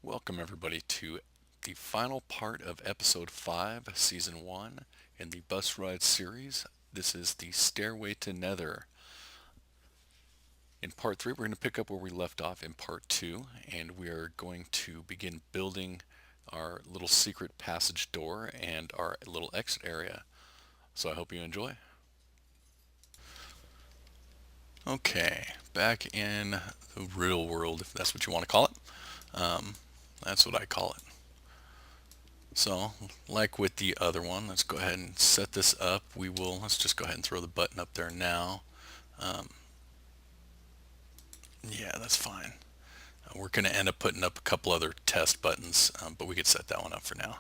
Welcome, everybody, to the final part of Episode 5, Season 1 in the bus ride series. This is the Stairway to Nether. In Part 3, we're going to pick up where we left off in Part 2, and we are going to begin building our little secret passage door and our little exit area. So I hope you enjoy. Okay, back in the real world, if that's what you want to call it. That's what I call it. So, like with the other one, let's go ahead and set this up. Let's just go ahead and throw the button up there now. Um, yeah, that's fine. We're going to end up putting up a couple other test buttons, but we could set that one up for now.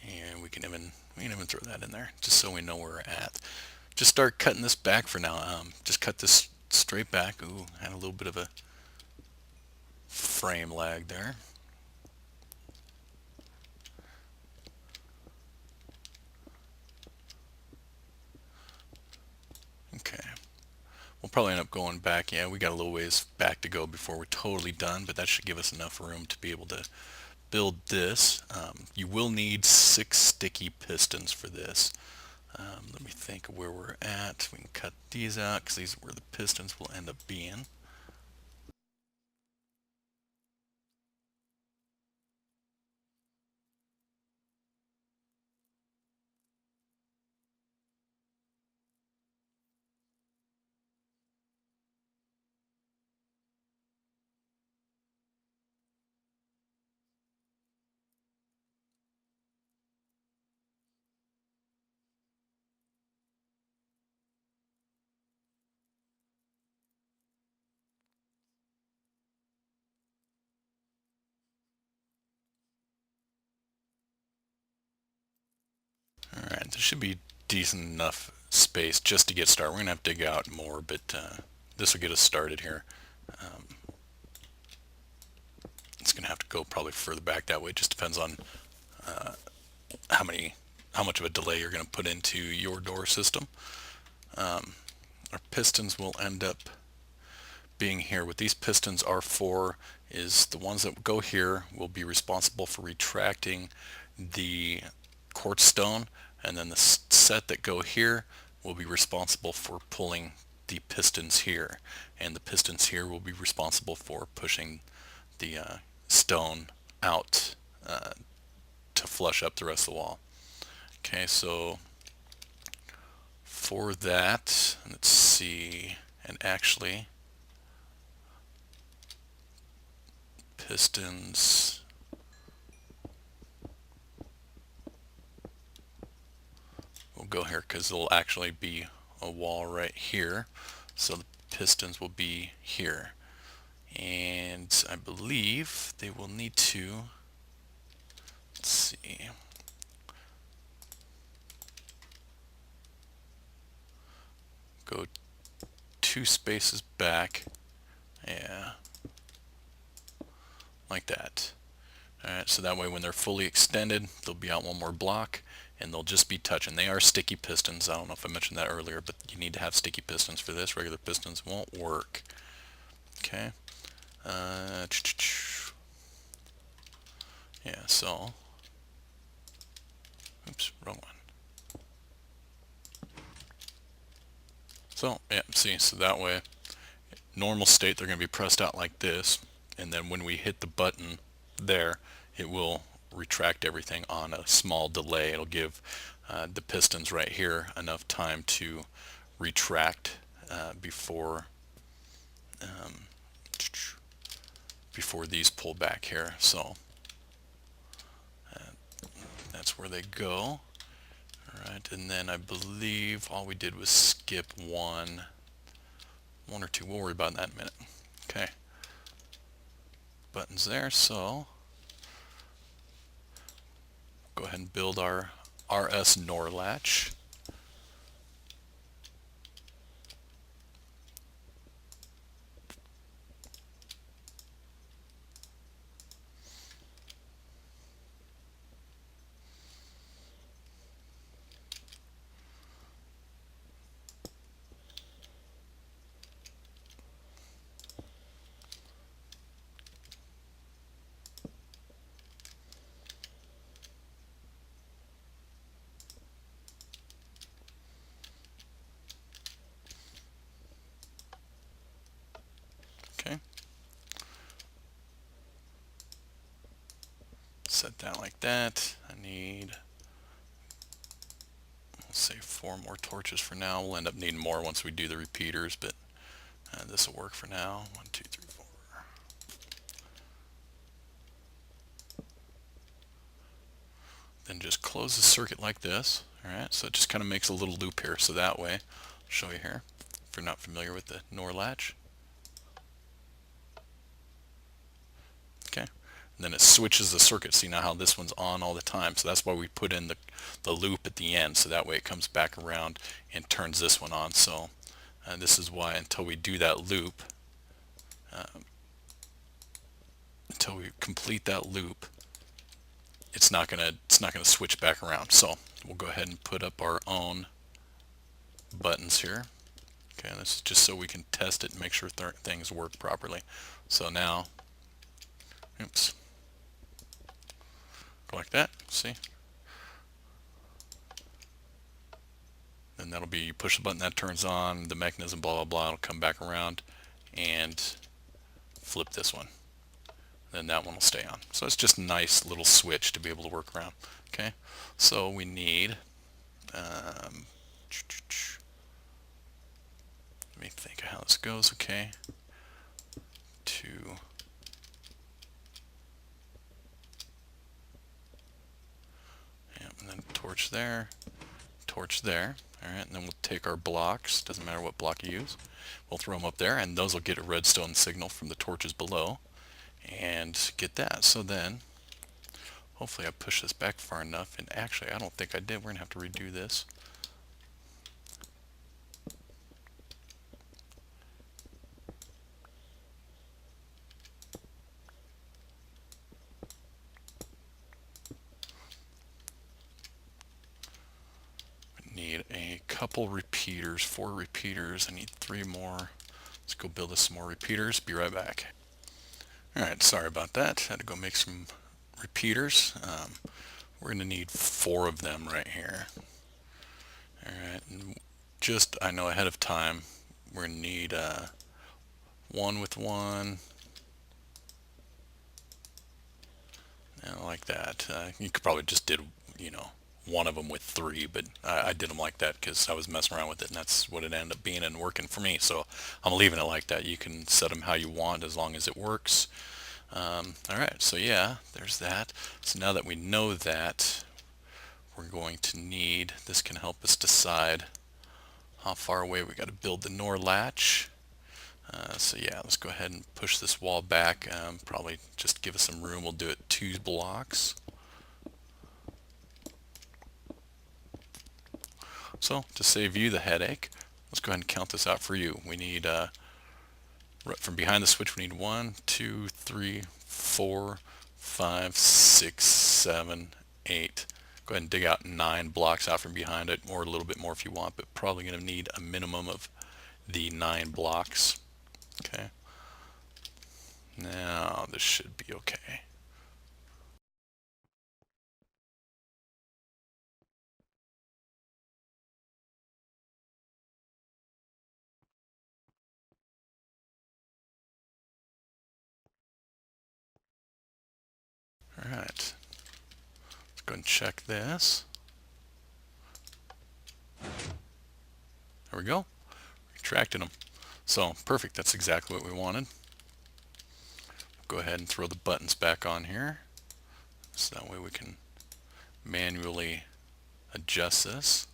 And we can even throw that in there, just so we know where we're at. Just start cutting this back for now. Just cut this straight back. Ooh, had a little bit of a frame lag there. Okay. We'll probably end up going back. Yeah, we got a little ways back to go before we're totally done, but that should give us enough room to be able to build this. You will need 6 sticky pistons for this. Let me think of where we're at. We can cut these out because these are where the pistons will end up being. Alright, there should be decent enough space just to get started. We're going to have to dig out more, but this will get us started here. Um, it's going to have to go probably further back that way. It just depends on uh, how much of a delay you're going to put into your door system. Our pistons will end up being here. What these pistons are for is the ones that go here will be responsible for retracting the quartz stone, and then the set that go here will be responsible for pulling the pistons here, and the pistons here will be responsible for pushing the stone out to flush up the rest of the wall. Okay, so for that, let's see, and actually pistons, we'll go here because there'll actually be a wall right here, so the pistons will be here, and I believe they will need to, let's see, go 2 spaces back, yeah, like that. Alright, so that way when they're fully extended, they'll be out one more block, and they'll just be touching. They are sticky pistons. I don't know if I mentioned that earlier, but you need to have sticky pistons for this. Regular pistons won't work. Okay. Yeah, so, oops, wrong one. So, yeah, see, so that way, normal state, they're going to be pressed out like this, and then when we hit the button there, it will retract everything on a small delay. It'll give the pistons right here enough time to retract um, before these pull back here. So that's where they go. Alright, and then I believe all we did was skip one or two. We'll worry about that in a minute. Okay. Buttons there, so go ahead and build our RS NOR latch. set that like that. I need, let's say 4 more torches for now. We'll end up needing more once we do the repeaters, but this will work for now. 1, 2, 3, 4. Then just close the circuit like this. Alright, so it just kind of makes a little loop here. So that way, I'll show you here, if you're not familiar with the NOR latch. Okay, and then it switches the circuit. See now how this one's on all the time. So that's why we put in the loop at the end. So that way it comes back around and turns this one on. So this is why until we do that loop, until we complete that loop, it's not gonna switch back around. So we'll go ahead and put up our own buttons here. Okay, this is just so we can test it and make sure things work properly. So now, oops, go like that. See? Then that'll be, you push the button, that turns on the mechanism, blah blah blah. It'll come back around and flip this one. Then that one will stay on. So it's just a nice little switch to be able to work around. Okay, so we need let me think of how this goes. Okay, and then torch there, torch there. Alright, and then we'll take our blocks, doesn't matter what block you use, we'll throw them up there, and those will get a redstone signal from the torches below and get that. So then hopefully I push this back far enough, and actually I don't think I did. We're gonna have to redo this. We need a couple repeaters, 4 repeaters. I need 3 more. Let's go build us some more repeaters. Be right back. Alright, sorry about that. Had to go make some repeaters. We're going to need 4 of them right here. Alright, and just, I know ahead of time, we're going to need 1 with 1. And like that. You could probably just did, you know, one of them with 3, but I did them like that because I was messing around with it, and that's what it ended up being and working for me. So I'm leaving it like that. You can set them how you want as long as it works. Alright, so yeah, there's that. So now that we know that, we're going to need, this can help us decide how far away we got to build the NOR latch. So yeah, let's go ahead and push this wall back. Probably just give us some room. We'll do it 2 blocks. So to save you the headache, let's go ahead and count this out for you. We need, from behind the switch, we need 1, 2, 3, 4, 5, 6, 7, 8. Go ahead and dig out 9 blocks out from behind it, or a little bit more if you want, but probably going to need a minimum of the 9 blocks. Okay. Now this should be okay. All right. Let's go and check this. There we go. Retracted them. So perfect. That's exactly what we wanted. Go ahead and throw the buttons back on here, so that way we can manually adjust this.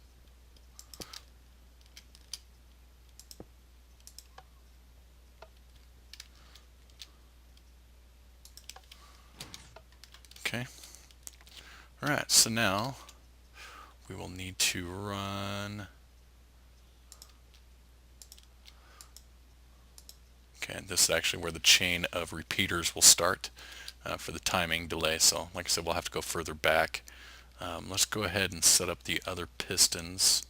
Okay. Alright, so now we will need to run. Okay, this is actually where the chain of repeaters will start for the timing delay. So like I said, we'll have to go further back. Let's go ahead and set up the other pistons.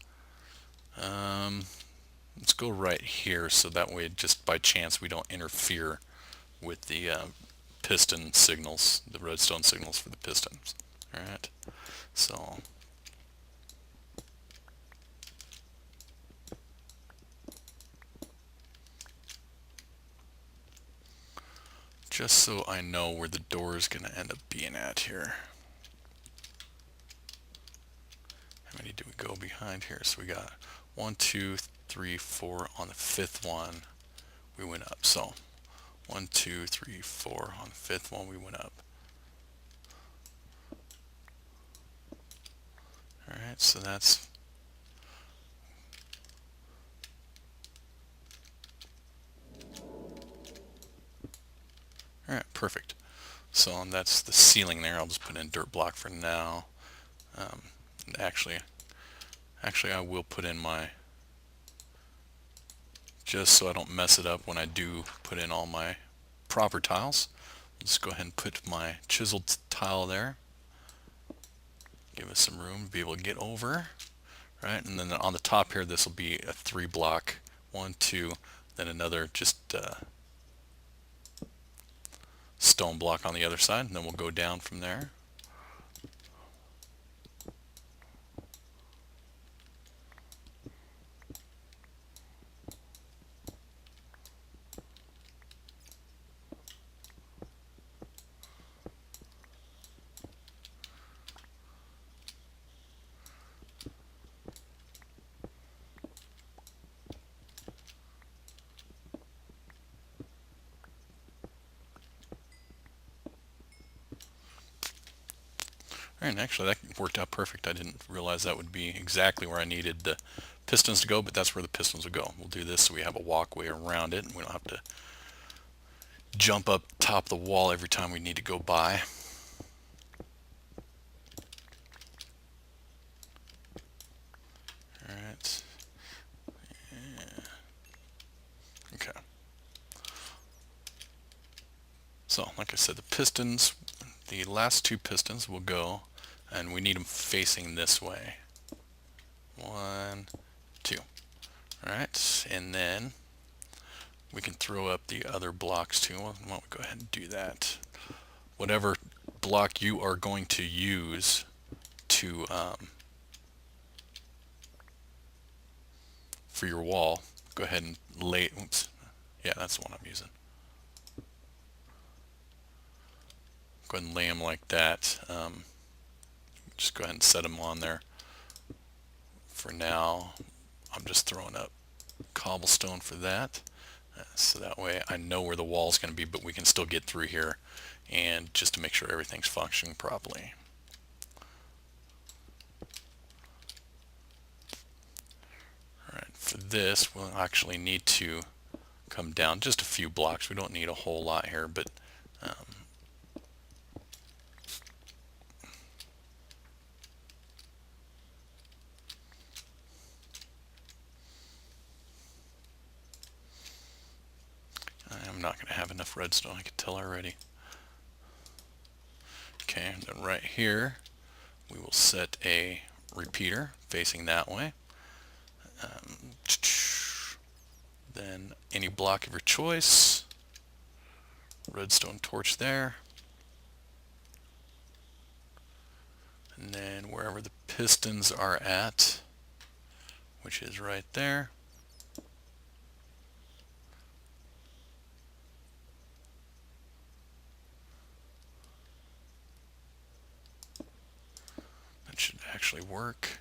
Let's go right here, so that way just by chance we don't interfere with the piston signals, the redstone signals for the pistons. Alright, so just so I know where the door is going to end up being at here. we go behind here. So we got 1, 2, 3, 4 on the fifth one we went up. So 1, 2, 3, 4 on the fifth one we went up. Alright, so that's alright, perfect. So that's the ceiling there. I'll just put in dirt block for now. Actually I will put in my, just so I don't mess it up when I do put in all my proper tiles. Let's go ahead and put my chiseled tile there. Give us some room to be able to get over. Right, and then on the top here, this will be a 3 block, 1, 2, then another just stone block on the other side, and then we'll go down from there. And actually that worked out perfect. I didn't realize that would be exactly where I needed the pistons to go, but that's where the pistons will go. We'll do this so we have a walkway around it and we don't have to jump up top of the wall every time we need to go by. Alright. Yeah. Okay. So like I said, the pistons, the last 2 pistons will go, and we need them facing this way. 1, 2. Alright, and then we can throw up the other blocks too. Why don't we go ahead and do that. Whatever block you are going to use to for your wall, go ahead and lay, oops, yeah, that's the one I'm using. Go ahead and lay them like that. Just go ahead and set them on there. For now, I'm just throwing up cobblestone for that. So that way I know where the wall is going to be, but we can still get through here, and just to make sure everything's functioning properly. Alright, for this we'll actually need to come down just a few blocks. We don't need a whole lot here, but I'm not going to have enough redstone, I can tell already. Okay, and then right here we will set a repeater facing that way. Then any block of your choice, redstone torch there, and then wherever the pistons are at, which is right there, that should actually work.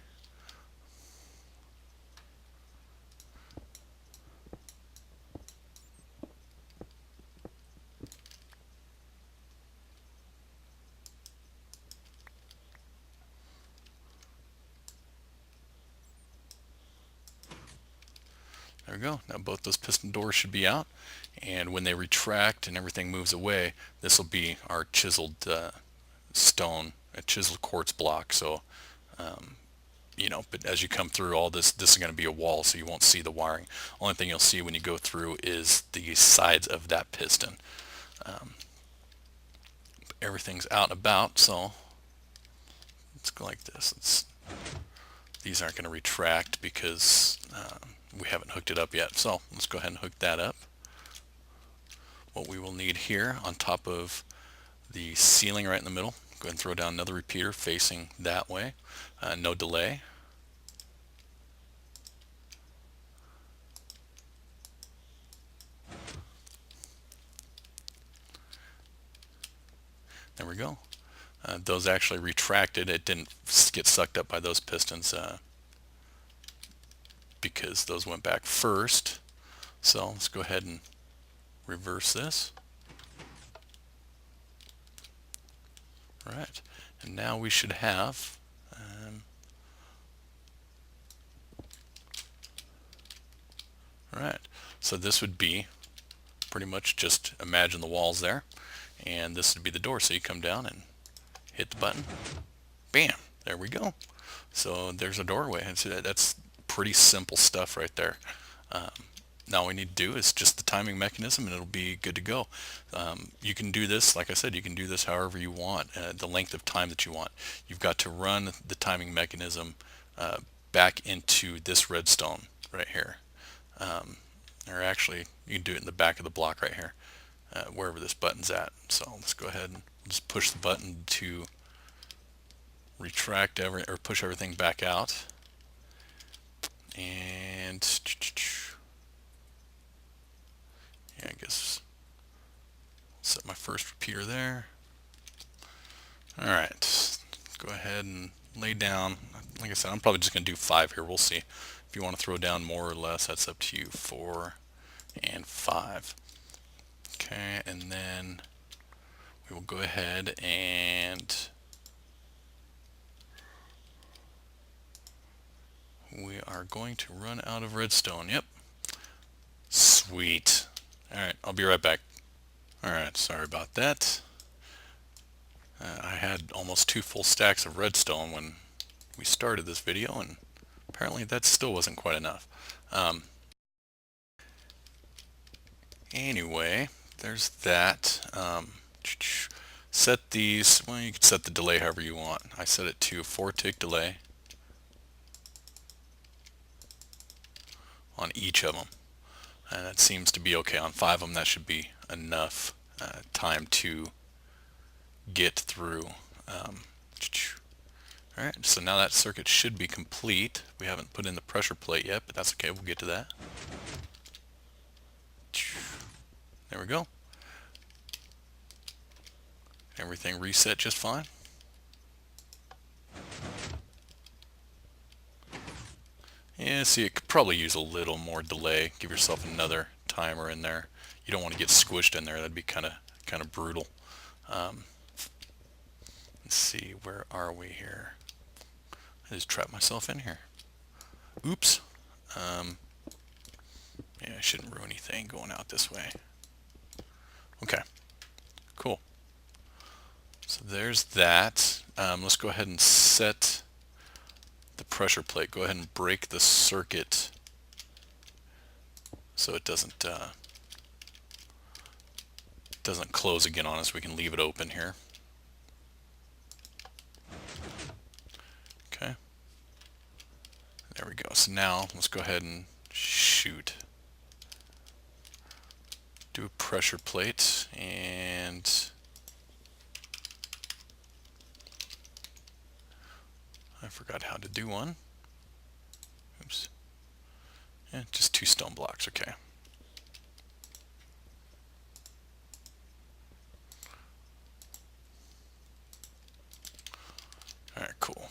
There we go. Now both those piston doors should be out, and when they retract and everything moves away, this will be our chiseled stone, a chiseled quartz block. So you know, but as you come through all this, this is going to be a wall, so you won't see the wiring. Only thing you'll see when you go through is the sides of that piston. Everything's out and about, so let's go like this. These aren't going to retract because we haven't hooked it up yet, so let's go ahead and hook that up. What we will need here on top of the ceiling right in the middle, go ahead and throw down another repeater facing that way, no delay. There we go. Those actually retracted. It didn't get sucked up by those pistons. because those went back first. So let's go ahead and reverse this. All right, and now we should have all right, so this would be pretty much just imagine the walls there, and this would be the door. So you come down and hit the button, bam, there we go. So there's a doorway, and so that's pretty simple stuff right there. Now all we need to do is just the timing mechanism, and it'll be good to go. You can do this, like I said, you can do this however you want, the length of time that you want. You've got to run the timing mechanism back into this redstone right here. Or actually, you can do it in the back of the block right here, wherever this button's at. So let's go ahead and just push the button to retract or push everything back out. And yeah, I guess I'll set my first repeater there. All right, let's go ahead and lay down. Like I said, I'm probably just going to do 5 here. We'll see. If you want to throw down more or less, that's up to you. 4 and 5. Okay, and then we will go ahead and we are going to run out of redstone. Yep. Sweet. Alright, I'll be right back. Alright, sorry about that. I had almost 2 full stacks of redstone when we started this video, and apparently that still wasn't quite enough. Anyway, there's that. Set these, well, you can set the delay however you want. I set it to 4-tick delay on each of them, and that seems to be okay. On 5 of them, that should be enough time to get through. Alright, so now that circuit should be complete. We haven't put in the pressure plate yet, but that's okay, we'll get to that. There we go. Everything reset just fine. Yeah, see, it could probably use a little more delay. Give yourself another timer in there. You don't want to get squished in there. That'd be kind of brutal. Let's see, where are we here? I just trapped myself in here. Oops. Yeah, I shouldn't ruin anything going out this way. Okay, cool. So there's that. Let's go ahead and set the pressure plate. Go ahead and break the circuit so it doesn't close again on us. We can leave it open here. Okay. There we go. So now let's go ahead and shoot. Do a pressure plate, and I forgot how to do one. Oops. Yeah, just 2 stone blocks, okay. Alright, cool.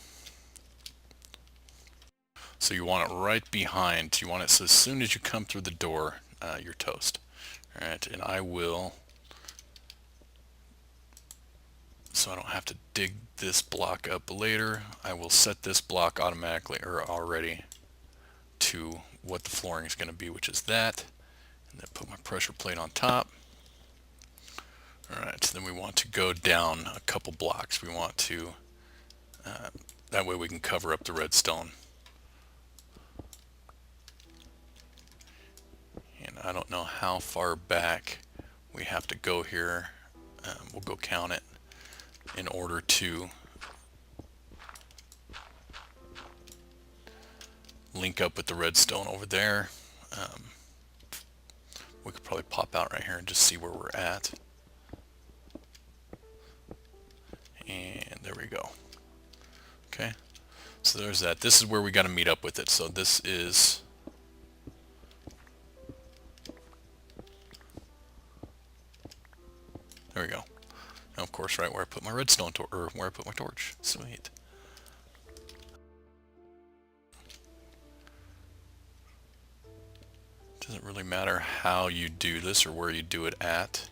So you want it right behind. You want it so as soon as you come through the door, you're toast. Alright, and I will, so I don't have to dig this block up later, I will set this block automatically or already to what the flooring is going to be, which is that, and then put my pressure plate on top. Alright, so then we want to go down a couple blocks. We want to, that way we can cover up the redstone. And I don't know how far back we have to go here. We'll go count it in order to link up with the redstone over there. We could probably pop out right here and just see where we're at. And there we go. Okay, so there's that. This is where we got to meet up with it. So this is, there we go. Now, of course, right where I put my redstone or where I put my torch. Sweet. Doesn't really matter how you do this or where you do it at.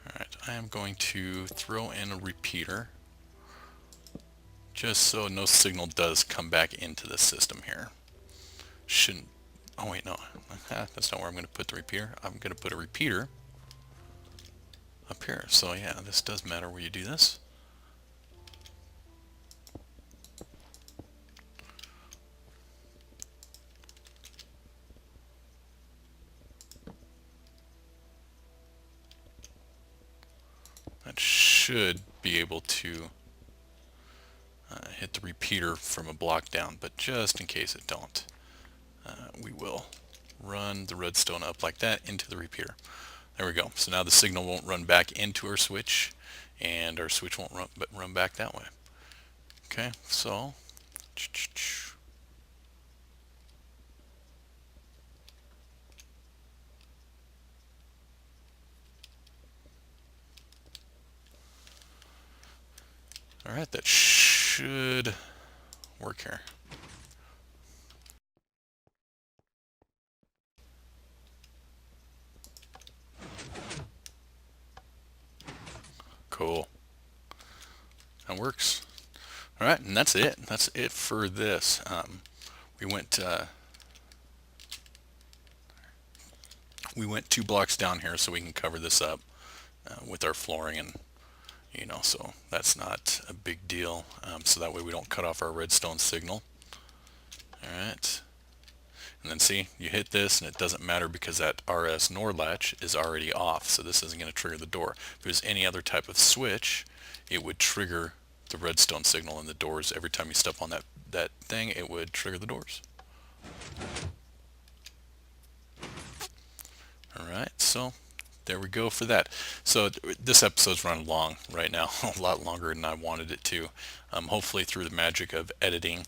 Alright, I am going to throw in a repeater just so no signal does come back into the system here. Shouldn't, oh wait, no, that's not where I'm going to put the repeater. I'm going to put a repeater up here. So yeah, this does matter where you do this. That should be able to hit the repeater from a block down, but just in case it don't, we will run the redstone up like that into the repeater. There we go. So now the signal won't run back into our switch, and our switch won't run back that way. Okay, so alright, that should work here. Cool. That works. Alright, and that's it. That's it for this. We went 2 blocks down here so we can cover this up with our flooring, and so that's not a big deal. So that way we don't cut off our redstone signal. Alright. And then see, you hit this and it doesn't matter because that RS NOR latch is already off, so this isn't going to trigger the door. If it was any other type of switch, it would trigger the redstone signal in the doors. Every time you step on that thing, it would trigger the doors. Alright, so there we go for that. So this episode's running long right now, a lot longer than I wanted it to. Hopefully through the magic of editing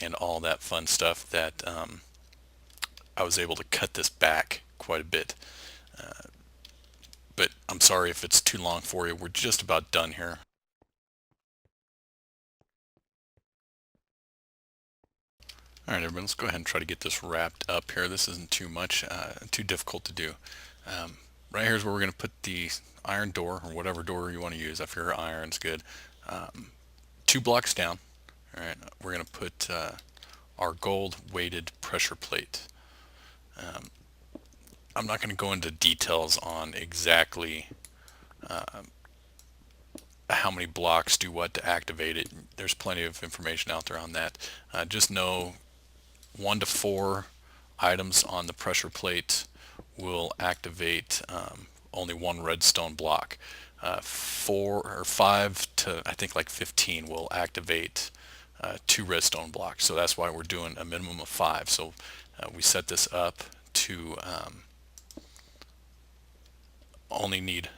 and all that fun stuff that I was able to cut this back quite a bit. But I'm sorry if it's too long for you. We're just about done here. Alright everybody, let's go ahead and try to get this wrapped up here. This isn't too much, too difficult to do. Right here is where we're going to put the iron door, or whatever door you want to use. I figure iron's good. 2 blocks down, alright, we're going to put our gold weighted pressure plate. I'm not going to go into details on exactly how many blocks do what to activate it. There's plenty of information out there on that. Just know 1 to 4 items on the pressure plate will activate only 1 redstone block. 4 or 5 to I think like 15 will activate 2 redstone blocks. So that's why we're doing a minimum of 5. So we set this up to only need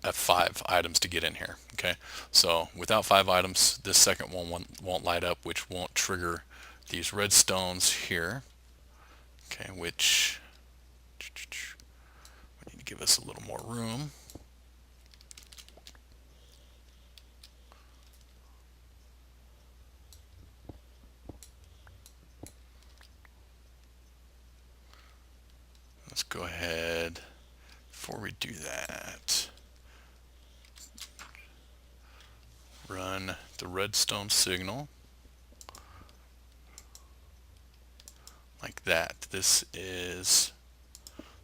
5 items to get in here. Okay, so without 5 items, this second one won't light up, which won't trigger these redstones here. Okay, which we need to give us a little more room. Let's go ahead, before we do that, run the redstone signal like that. This is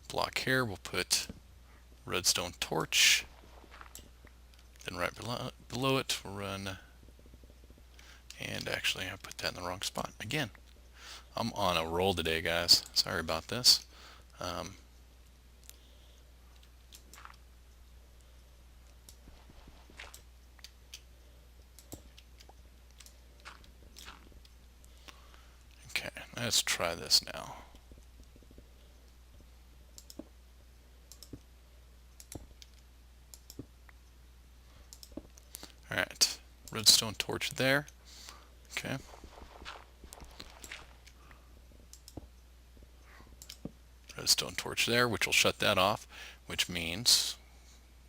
block here. We'll put redstone torch, then right below it we'll run, and actually I put that in the wrong spot again. I'm on a roll today, guys. Sorry about this. Let's try this now. Alright, redstone torch there. Okay. Redstone torch there, which will shut that off, which means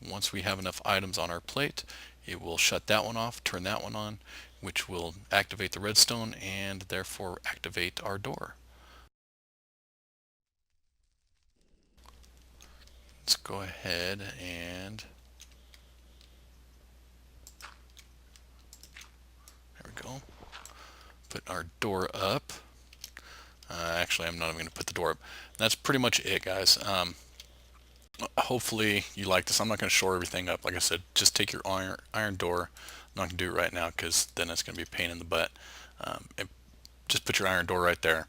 once we have enough items on our plate, it will shut that one off, turn that one on, which will activate the redstone and therefore activate our door. Let's go ahead and there we go. Put our door up. Actually, I'm not even going to put the door up. That's pretty much it, guys. Hopefully you like this. I'm not going to shore everything up. Like I said, just take your iron door. I'm not going to do it right now because then it's going to be a pain in the butt. Just put your iron door right there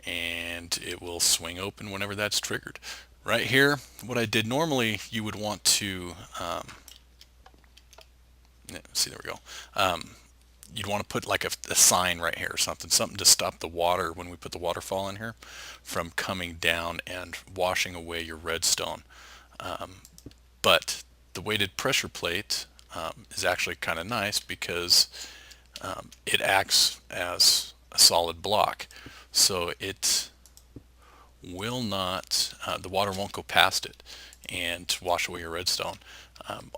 and it will swing open whenever that's triggered. Right here, what I did normally, you would want to, see, there we go. You'd want to put like a sign right here or something to stop the water when we put the waterfall in here from coming down and washing away your redstone. But the weighted pressure plate is actually kind of nice because it acts as a solid block, so it will not, the water won't go past it and wash away your redstone.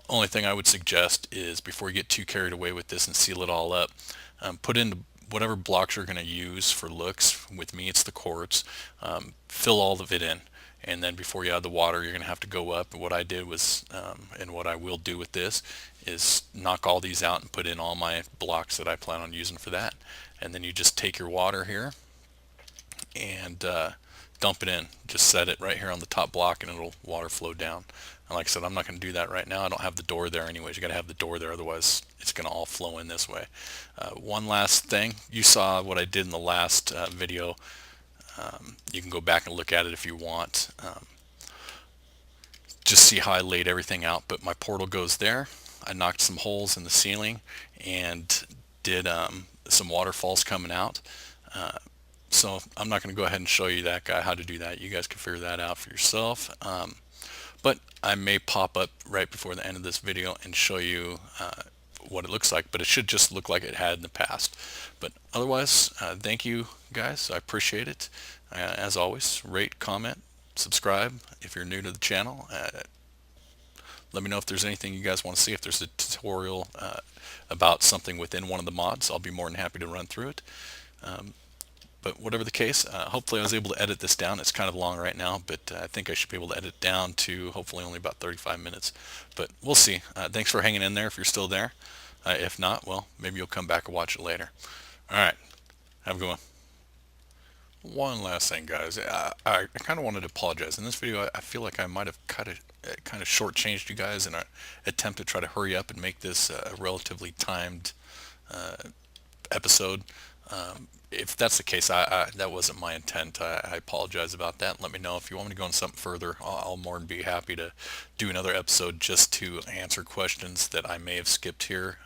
Only thing I would suggest is before you get too carried away with this and seal it all up, put in whatever blocks you're going to use for looks. With me it's the quartz. Fill all of it in, and then before you add the water you're going to have to go up. What I did was, and what I will do with this, is knock all these out and put in all my blocks that I plan on using for that. And then you just take your water here and dump it in. Just set it right here on the top block and it'll water flow down. And like I said, I'm not going to do that right now. I don't have the door there anyways. You got to have the door there, otherwise it's going to all flow in this way. One last thing, you saw what I did in the last video. You can go back and look at it if you want. Just see how I laid everything out. But my portal goes there. I knocked some holes in the ceiling and did some waterfalls coming out. So I'm not going to go ahead and show you that guy how to do that. You guys can figure that out for yourself. But I may pop up right before the end of this video and show you what it looks like, but it should just look like it had in the past. But otherwise, thank you guys. I appreciate it. As always, rate, comment, subscribe if you're new to the channel. Let me know if there's anything you guys want to see. If there's a tutorial about something within one of the mods, I'll be more than happy to run through it. But whatever the case, hopefully I was able to edit this down. It's kind of long right now, but I think I should be able to edit it down to hopefully only about 35 minutes. But we'll see. Thanks for hanging in there if you're still there. If not, well, maybe you'll come back and watch it later. All right. Have a good one. One last thing, guys. I kind of wanted to apologize. In this video, I feel like I might have kind of shortchanged you guys in an attempt to try to hurry up and make this a relatively timed episode. If that's the case, that wasn't my intent. I apologize about that. Let me know if you want me to go on something further. I'll more than be happy to do another episode just to answer questions that I may have skipped here.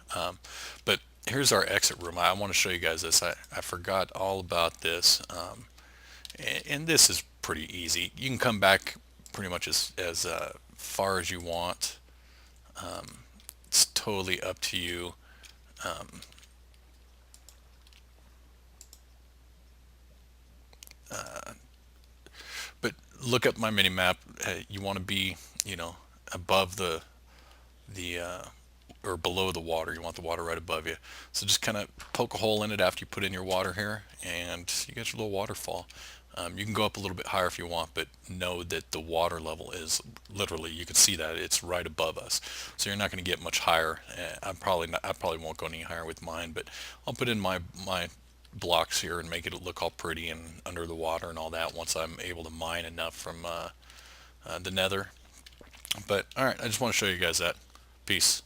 But here's our exit room. I want to show you guys this. I forgot all about this. And this is pretty easy. You can come back pretty much as far as you want. It's totally up to you. But look at my mini map. You want to be, above the or below the water. You want the water right above you. So just kind of poke a hole in it after you put in your water here, and you get your little waterfall. You can go up a little bit higher if you want, but know that the water level is literally, you can see that it's right above us. So you're not going to get much higher. I probably won't go any higher with mine, but I'll put in my blocks here and make it look all pretty and under the water and all that once I'm able to mine enough from the Nether. But all right, I just want to show you guys that. Peace.